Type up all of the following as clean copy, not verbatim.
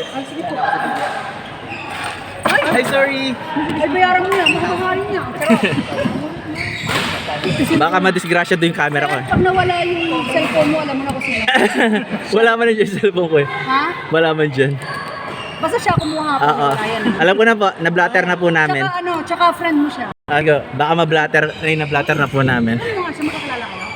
Ay, sige po. Ay, sorry. Ay, bayaran mo yan. Makamahalin niya. Baka madisgrasya doon yung camera ko. eh. Pag nawala yung cellphone mo, alam mo na kung sino. Wala man dyan yung cellphone ko eh. Ha? Wala man dyan. Basta siya kumuha po. Oo. Alam ko na po, na-blatter na po namin. Tsaka ano, tsaka friend mo siya. Baka ma-blatter, ay na-blatter na po namin. Ano nga siya, makakilala kayo?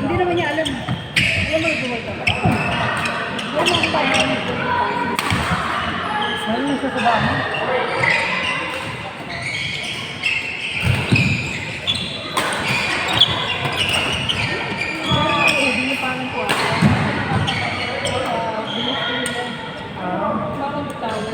Hindi naman niya alam. Alam mo yung buhay ka ba? Alam mo kung paano yung buhay ka. Saan yung sasaba mo? Hindi parang po ako. Parang tawag.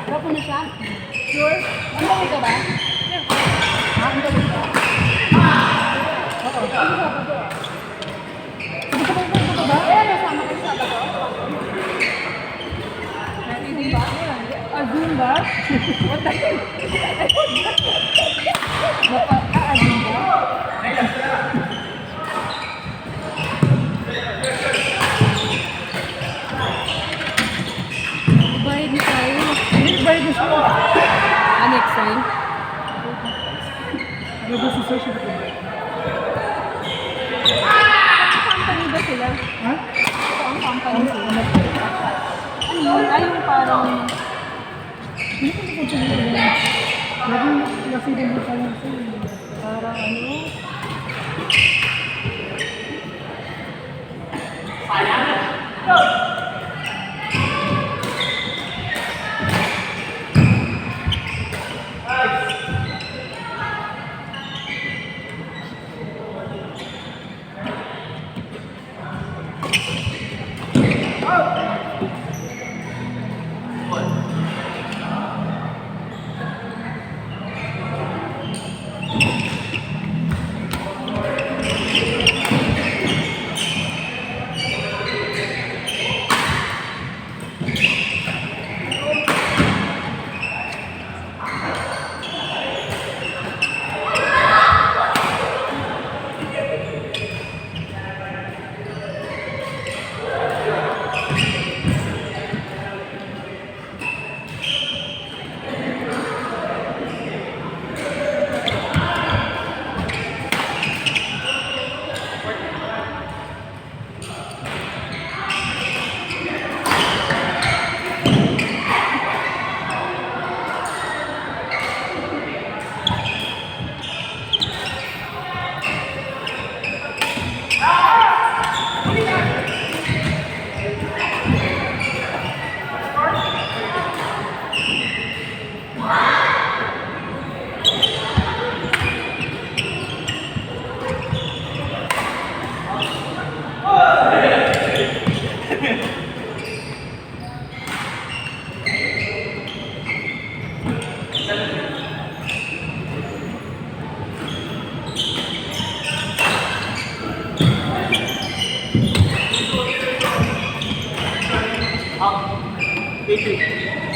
Drop mo na siya? Sure? Ang dami ka ba? Ha? Ang dami ka? Oo. Ano sa ba? Hindi ka ba? Eh, nasama kayo sa ba? Zoom ba? Zoom ba? What the heck? Zoom ba? Bayad ni tayo. Bayad na siya. Next time? Ano si Sir siya? Company ba sila? Ha? Ito ang company sila. Ano yun? Ay, yung parang... Hindi ko ito siya nila. Laging nasirin mo tayo sila. Parang ano? Go! Patrick.